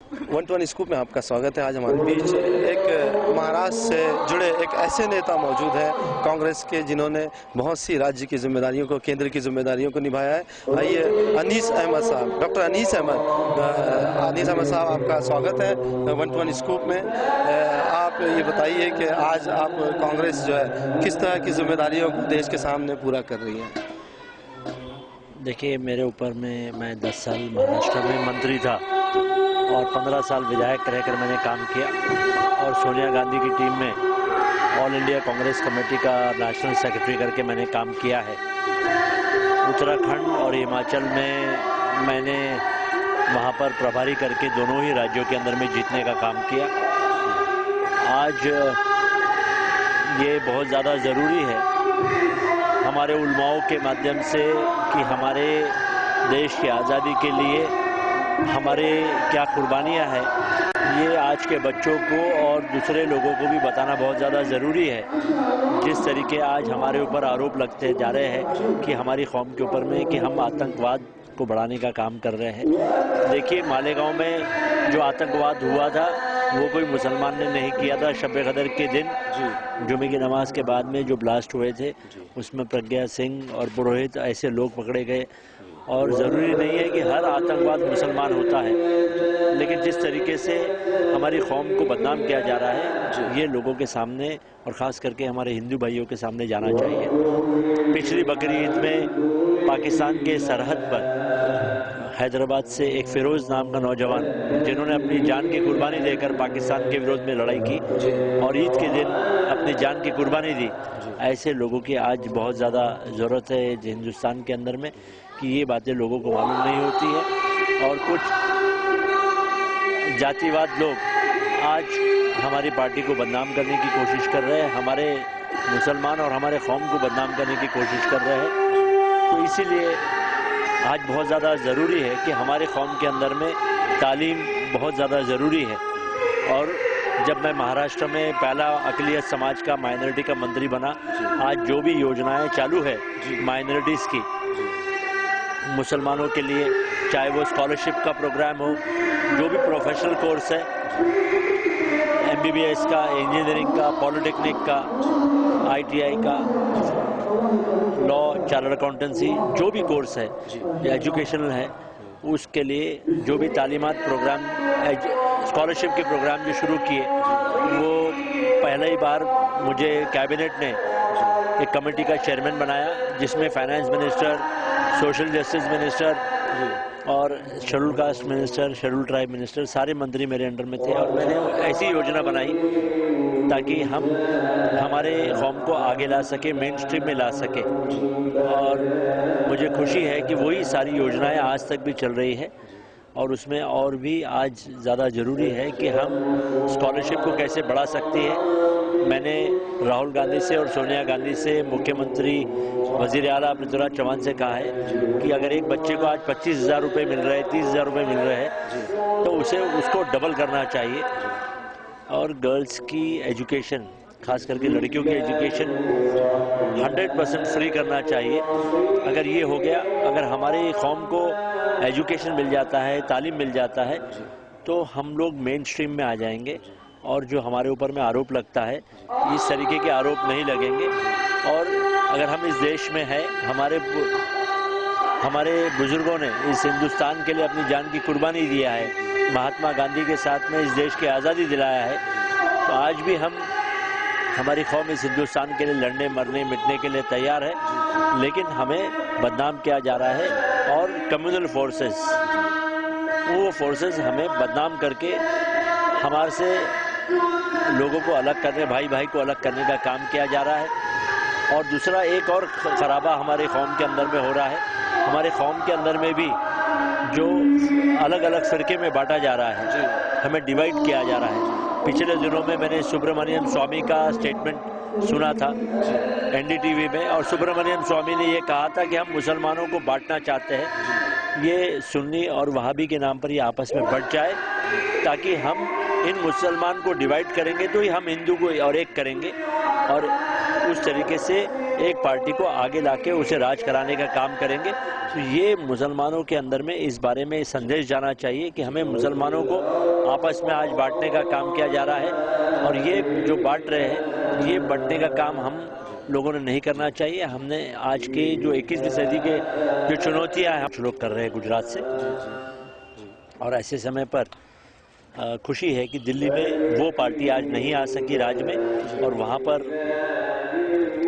120 scoop में आपका स्वागत है। आज हमारे बीच एक महाराष्ट्र से जुड़े एक ऐसे नेता मौजूद हैं कांग्रेस के, जिन्होंने बहुत सी राज्य की जिम्मेदारियों को, केंद्र की जिम्मेदारियों को निभाया है। आइए अनीस अहमद साहब, डॉक्टर अनीस अहमद साहब, आपका स्वागत है 120 स्कूप में। आप ये बताइए कि आज आप कांग्रेस जो है किस तरह की जिम्मेदारियों को देश के सामने पूरा कर रही है? देखिए, मेरे ऊपर में मैं 10 साल महाराष्ट्र में मंत्री था और 15 साल विधायक रहकर मैंने काम किया और सोनिया गांधी की टीम में ऑल इंडिया कांग्रेस कमेटी का नेशनल सेक्रेटरी करके मैंने काम किया है। उत्तराखंड और हिमाचल में मैंने वहाँ पर प्रभारी करके दोनों ही राज्यों के अंदर में जीतने का काम किया। आज ये बहुत ज़्यादा ज़रूरी है हमारे उलमाओं के माध्यम से कि हमारे देश की आज़ादी के लिए हमारे क्या कुर्बानियाँ हैं, ये आज के बच्चों को और दूसरे लोगों को भी बताना बहुत ज़्यादा ज़रूरी है। जिस तरीके आज हमारे ऊपर आरोप लगते जा रहे हैं कि हमारी कौम के ऊपर में कि हम आतंकवाद को बढ़ाने का काम कर रहे हैं। देखिए, मालेगांव में जो आतंकवाद हुआ था वो कोई मुसलमान ने नहीं किया था। शब कदर के दिन जुमे की नमाज के बाद में जो ब्लास्ट हुए थे उसमें प्रज्ञा सिंह और पुरोहित ऐसे लोग पकड़े गए। और ज़रूरी नहीं है कि हर आतंकवाद मुसलमान होता है, लेकिन जिस तरीके से हमारी कौम को बदनाम किया जा रहा है ये लोगों के सामने और ख़ास करके हमारे हिंदू भाइयों के सामने जाना चाहिए। पिछली बकरी ईद में पाकिस्तान के सरहद पर हैदराबाद से एक फ़िरोज़ नाम का नौजवान, जिन्होंने अपनी जान की कुर्बानी देकर पाकिस्तान के विरोध में लड़ाई की और ईद के दिन अपनी जान की कुर्बानी दी, ऐसे लोगों की आज बहुत ज़्यादा ज़रूरत है हिंदुस्तान के अंदर में कि ये बातें लोगों को मालूम नहीं होती है। और कुछ जातिवाद लोग आज हमारी पार्टी को बदनाम करने की कोशिश कर रहे हैं, हमारे मुसलमान और हमारे कौम को बदनाम करने की कोशिश कर रहे हैं। तो इसीलिए आज बहुत ज़्यादा ज़रूरी है कि हमारे कौम के अंदर में तालीम बहुत ज़्यादा ज़रूरी है। और जब मैं महाराष्ट्र में पहला अक़लियत समाज का, माइनॉरिटी का मंत्री बना, आज जो भी योजनाएं चालू है माइनॉरिटीज़ की, मुसलमानों के लिए, चाहे वो स्कॉलरशिप का प्रोग्राम हो, जो भी प्रोफेशनल कोर्स है, MBBS का, इंजीनियरिंग का, पॉलिटेक्निक का, ITI का, लॉ, चार्टर्ड अकाउंटेंसी, जो भी कोर्स है, एजुकेशनल है, उसके लिए जो भी तालीमात प्रोग्राम, स्कॉलरशिप के प्रोग्राम जो शुरू किए, वो पहली बार मुझे कैबिनेट ने एक कमेटी का चेयरमैन बनाया जिसमें finance minister, social justice minister और schedule caste minister, schedule tribe minister, सारे मंत्री मेरे अंडर में थे। और मैंने ऐसी योजना बनाई ताकि हम हमारे कौम को आगे ला सके, मेन स्ट्रीम में ला सके। और मुझे खुशी है कि वही सारी योजनाएं आज तक भी चल रही है और उसमें और भी आज ज़्यादा ज़रूरी है कि हम स्कॉलरशिप को कैसे बढ़ा सकते हैं। मैंने राहुल गांधी से और सोनिया गांधी से, मुख्यमंत्री वज़ीर आला पृथ्वीराज चौहान से कहा है कि अगर एक बच्चे को आज 25,000 रुपये मिल रहे हैं, 30,000 रुपये मिल रहे हैं, तो उसको डबल करना चाहिए। और गर्ल्स की एजुकेशन, खास करके लड़कियों की एजुकेशन 100% फ्री करना चाहिए। अगर ये हो गया, अगर हमारी कौम को एजुकेशन मिल जाता है, तालीम मिल जाता है, तो हम लोग मेन स्ट्रीम में आ जाएंगे और जो हमारे ऊपर में आरोप लगता है इस तरीके के आरोप नहीं लगेंगे। और अगर हम इस देश में हैं, हमारे बुजुर्गों ने इस हिंदुस्तान के लिए अपनी जान की कुर्बानी दिया है, महात्मा गांधी के साथ में इस देश की आज़ादी दिलाया है, तो आज भी हमारी कौम इस हिंदुस्तान के लिए लड़ने, मरने, मिटने के लिए तैयार है। लेकिन हमें बदनाम किया जा रहा है और कम्युनल फोर्सेस, वो फोर्सेस हमें बदनाम करके हमारे से लोगों को अलग करने, भाई भाई को अलग करने का काम किया जा रहा है। और दूसरा एक और खराबा हमारे कौम के अंदर में हो रहा है, हमारे कौम के अंदर में भी जो अलग अलग फ़िरके में बांटा जा रहा है, हमें डिवाइड किया जा रहा है। पिछले दिनों में मैंने सुब्रमण्यम स्वामी का स्टेटमेंट सुना था NDTV में, और सुब्रमण्यम स्वामी ने ये कहा था कि हम मुसलमानों को बांटना चाहते हैं। ये सुन्नी और वहाबी के नाम पर ये आपस में बढ़ जाए, ताकि हम इन मुसलमान को डिवाइड करेंगे तो ही हम हिंदू को और एक करेंगे, और उस तरीके से एक पार्टी को आगे लाके उसे राज कराने का काम करेंगे। तो ये मुसलमानों के अंदर में इस बारे में संदेश जाना चाहिए कि हमें मुसलमानों को आपस में आज बांटने का काम किया जा रहा है, और ये जो बांट रहे हैं ये बांटने का काम हम लोगों ने नहीं करना चाहिए। हमने आज के जो 21वीं सदी के जो चुनौतियां हैं हम शुरू कर रहे हैं गुजरात से, और ऐसे समय पर खुशी है कि दिल्ली में वो पार्टी आज नहीं आ सकी राज्य में, और वहाँ पर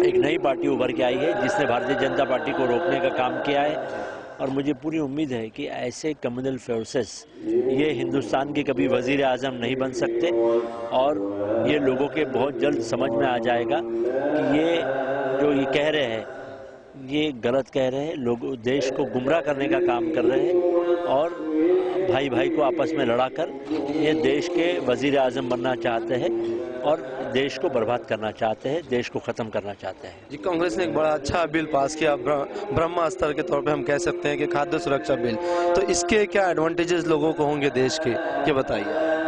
एक नई पार्टी उभर के आई है जिसने भारतीय जनता पार्टी को रोकने का काम किया है। और मुझे पूरी उम्मीद है कि ऐसे कम्युनल फोर्सेस ये हिंदुस्तान के कभी वजीर आज़म नहीं बन सकते, और ये लोगों के बहुत जल्द समझ में आ जाएगा कि ये जो ये कह रहे हैं ये गलत कह रहे हैं, लोग देश को गुमराह करने का काम कर रहे हैं, और भाई भाई को आपस में लड़ाकर ये देश के वजीर आज़म बनना चाहते हैं और देश को बर्बाद करना चाहते हैं, देश को ख़त्म करना चाहते हैं। जी, कांग्रेस ने एक बड़ा अच्छा बिल पास किया, ब्रह्मास्त्र के तौर पे हम कह सकते हैं कि खाद्य सुरक्षा बिल। तो इसके क्या एडवांटेजेस लोगों को होंगे देश के, ये बताइए।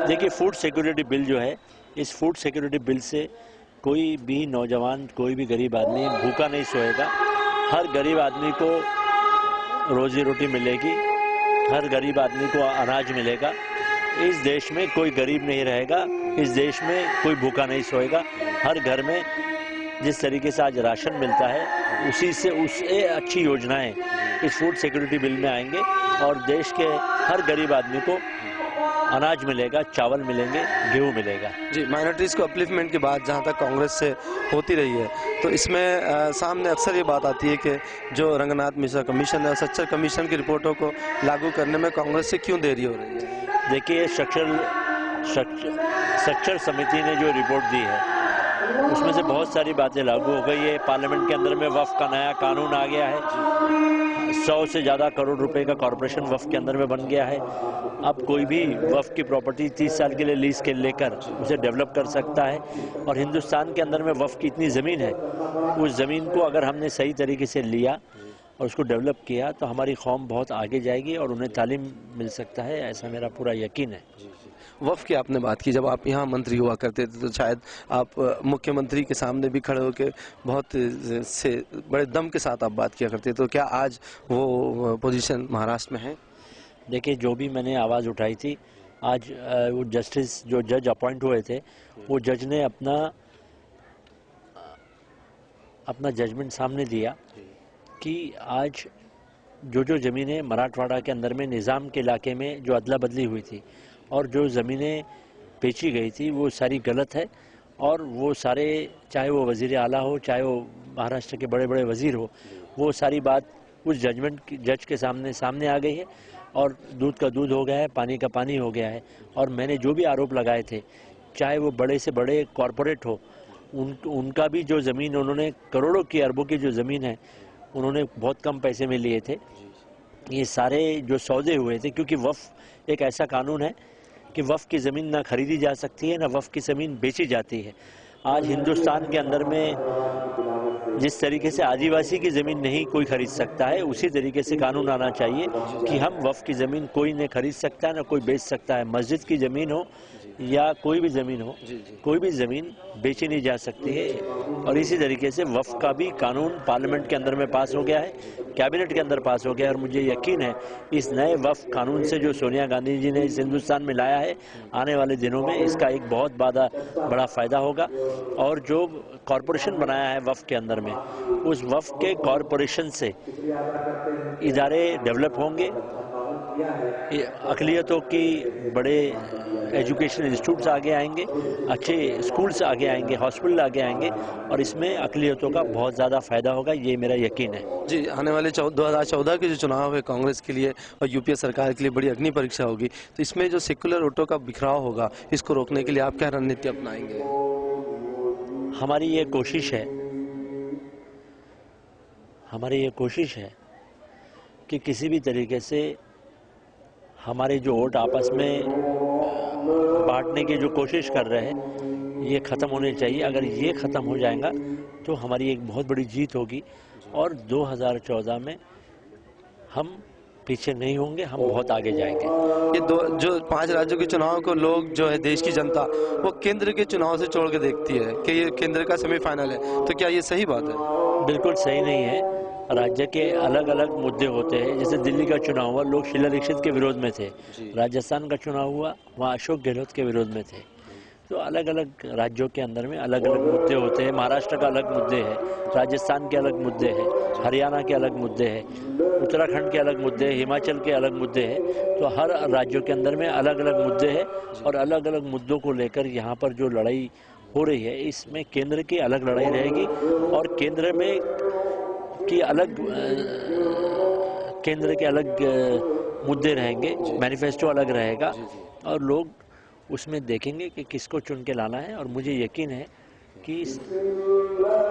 देखिए, फूड सिक्योरिटी बिल जो है, इस फूड सिक्योरिटी बिल से कोई भी नौजवान, कोई भी गरीब आदमी भूखा नहीं सोएगा। हर गरीब आदमी को रोजी रोटी मिलेगी, हर गरीब आदमी को अनाज मिलेगा। इस देश में कोई गरीब नहीं रहेगा, इस देश में कोई भूखा नहीं सोएगा। हर घर में जिस तरीके से आज राशन मिलता है उसी से उससे अच्छी योजनाएं इस फूड सिक्योरिटी बिल में आएंगे, और देश के हर गरीब आदमी को अनाज मिलेगा, चावल मिलेंगे, गेहूँ मिलेगा। जी, माइनॉरिटीज़ को अपलिफ्टमेंट की बात जहाँ तक कांग्रेस से होती रही है, तो इसमें सामने अक्सर ये बात आती है कि जो रंगनाथ मिश्रा कमीशन है, सच्चर कमीशन की रिपोर्टों को लागू करने में कांग्रेस से क्यों देरी हो रही है? देखिए, सच्चर समिति ने जो रिपोर्ट दी है उसमें से बहुत सारी बातें लागू हो गई है। पार्लियामेंट के अंदर में वक्फ का नया कानून आ गया है, 100 से ज़्यादा करोड़ रुपए का कॉरपोरेशन वक्फ के अंदर में बन गया है। अब कोई भी वक्फ की प्रॉपर्टी 30 साल के लिए लीज के लेकर उसे डेवलप कर सकता है, और हिंदुस्तान के अंदर में वक्फ की इतनी ज़मीन है, उस ज़मीन को अगर हमने सही तरीके से लिया और उसको डेवलप किया तो हमारी कौम बहुत आगे जाएगी और उन्हें तालीम मिल सकता है, ऐसा मेरा पूरा यकीन है। वफ़ की आपने बात की, जब आप यहाँ मंत्री हुआ करते थे तो शायद आप मुख्यमंत्री के सामने भी खड़े होकर बहुत से बड़े दम के साथ आप बात किया करते, तो क्या आज वो पोजीशन महाराष्ट्र में है? देखिए, जो भी मैंने आवाज़ उठाई थी, आज वो जस्टिस जो जज अपॉइंट हुए थे, वो जज ने अपना जजमेंट सामने दिया कि आज जो ज़मीनें मराठवाड़ा के अंदर में निज़ाम के इलाके में जो अदला बदली हुई थी और जो ज़मीनें बेची गई थी वो सारी गलत है, और वो सारे, चाहे वो वज़ीर आला हो, चाहे वो महाराष्ट्र के बड़े बड़े वज़ीर हो, वो सारी बात उस जज के सामने आ गई है, और दूध का दूध हो गया है, पानी का पानी हो गया है। और मैंने जो भी आरोप लगाए थे, चाहे वो बड़े से बड़े कॉरपोरेट हो, उनका भी जो ज़मीन उन्होंने करोड़ों की, अरबों की जो ज़मीन है उन्होंने बहुत कम पैसे में लिए थे। ये सारे जो सौदे हुए थे, क्योंकि वफ़ एक ऐसा कानून है कि वफ़ की ज़मीन ना खरीदी जा सकती है, ना वफ़ की ज़मीन बेची जाती है। आज हिंदुस्तान के अंदर में जिस तरीके से आदिवासी की ज़मीन नहीं कोई खरीद सकता है, उसी तरीके से कानून आना चाहिए कि हम वफ़ की ज़मीन कोई नहीं खरीद सकता है, ना कोई बेच सकता है। मस्जिद की ज़मीन हो या कोई भी ज़मीन हो, कोई भी ज़मीन बेची नहीं जा सकती है। और इसी तरीके से वफ़ का भी कानून पार्लियामेंट के अंदर में पास हो गया है, कैबिनेट के अंदर पास हो गया है, और मुझे यकीन है इस नए वफ़ कानून से जो सोनिया गांधी जी ने इस हिंदुस्तान में लाया है, आने वाले दिनों में इसका एक बहुत बड़ा फ़ायदा होगा। और जो कॉरपोरेशन बनाया है वफ़ के अंदर में, उस वफ़ के कॉरपोरेशन से इदारे डेवलप होंगे, अक़लियतों की बड़े एजुकेशन इंस्टीट्यूट्स आगे आएंगे, अच्छे स्कूल्स आगे आएंगे, हॉस्पिटल आगे आएंगे, और इसमें अक़लियतों का बहुत ज़्यादा फ़ायदा होगा, ये मेरा यकीन है। जी, आने वाले 2014 के जो चुनाव है कांग्रेस के लिए और यूपीए सरकार के लिए बड़ी अग्नि परीक्षा होगी, तो इसमें जो सेक्युलर वोटों का बिखराव होगा, इसको रोकने के लिए आप क्या रणनीति अपनाएंगे? हमारी ये कोशिश है कि किसी भी तरीके से हमारे जो वोट आपस में बांटने की जो कोशिश कर रहे हैं, ये ख़त्म होने चाहिए। अगर ये ख़त्म हो जाएगा तो हमारी एक बहुत बड़ी जीत होगी, और 2014 में हम पीछे नहीं होंगे, हम बहुत आगे जाएंगे। ये जो 5 राज्यों के चुनाव को लोग, जो है देश की जनता, वो केंद्र के चुनाव से जोड़ के देखती है कि ये केंद्र का सेमीफाइनल है, तो क्या ये सही बात है? बिल्कुल सही नहीं है। राज्य के अलग अलग मुद्दे होते हैं। जैसे दिल्ली का चुनाव हुआ, लोग शीला दीक्षित के विरोध में थे। राजस्थान का चुनाव हुआ, वहाँ अशोक गहलोत के विरोध में थे। तो अलग अलग राज्यों के अंदर में अलग अलग मुद्दे होते हैं। महाराष्ट्र का अलग मुद्दे है, राजस्थान के अलग मुद्दे हैं, हरियाणा के अलग मुद्दे हैं, उत्तराखंड के अलग मुद्दे हैं, हिमाचल के अलग मुद्दे हैं। तो हर राज्यों के अंदर में अलग अलग मुद्दे हैं और अलग अलग मुद्दों को लेकर यहाँ पर जो लड़ाई हो रही है, इसमें केंद्र की अलग लड़ाई रहेगी और केंद्र में की अलग केंद्र के अलग मुद्दे रहेंगे, मैनिफेस्टो अलग रहेगा और लोग उसमें देखेंगे कि किसको चुन के लाना है। और मुझे यकीन है कि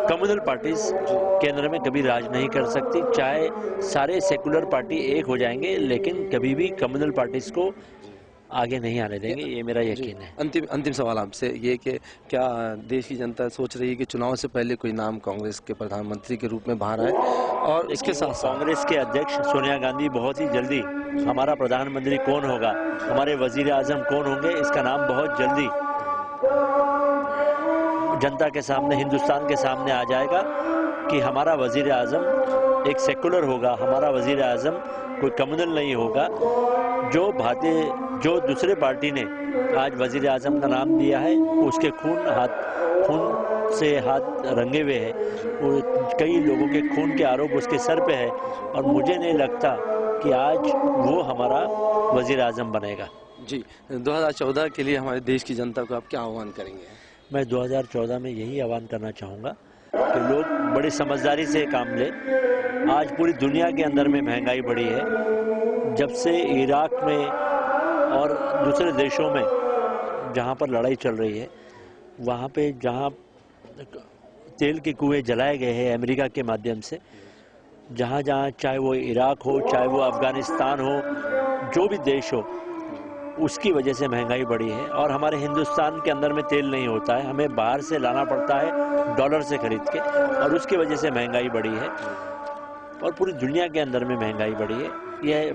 कम्युनल पार्टीज केंद्र में कभी राज नहीं कर सकती, चाहे सारे सेकुलर पार्टी एक हो जाएंगे, लेकिन कभी भी कम्युनल पार्टीज को आगे नहीं आने देंगे, ये मेरा यकीन है। अंतिम सवाल आपसे ये कि क्या देश की जनता सोच रही है कि चुनाव से पहले कोई नाम कांग्रेस के प्रधानमंत्री के रूप में बाहर आए? और इसके साथ कांग्रेस के अध्यक्ष सोनिया गांधी बहुत ही जल्दी हमारा प्रधानमंत्री कौन होगा, हमारे वजीर आजम कौन होंगे, इसका नाम बहुत जल्दी जनता के सामने, हिंदुस्तान के सामने आ जाएगा कि हमारा वजीर आजम एक सेकुलर होगा, हमारा वजीर आजम कोई कम्युनल नहीं होगा। जो दूसरे पार्टी ने आज वजीर आजम का नाम दिया है, उसके खून से हाथ रंगे हुए हैं, कई लोगों के खून के आरोप उसके सर पे है और मुझे नहीं लगता कि आज वो हमारा वजीर आजम बनेगा। जी, 2014 के लिए हमारे देश की जनता को आप क्या आह्वान करेंगे? मैं 2014 में यही आह्वान करना चाहूँगा कि लोग बड़ी समझदारी से काम लें। आज पूरी दुनिया के अंदर में महंगाई बढ़ी है। जब से इराक में और दूसरे देशों में जहाँ पर लड़ाई चल रही है, वहाँ पे जहाँ तेल के कुएं जलाए गए हैं अमेरिका के माध्यम से, जहाँ चाहे वो इराक हो, चाहे वो अफगानिस्तान हो, जो भी देश हो, उसकी वजह से महंगाई बढ़ी है। और हमारे हिंदुस्तान के अंदर में तेल नहीं होता है, हमें बाहर से लाना पड़ता है डॉलर से खरीद के, और उसकी वजह से महंगाई बढ़ी है और पूरी दुनिया के अंदर में महंगाई बढ़ी है। यह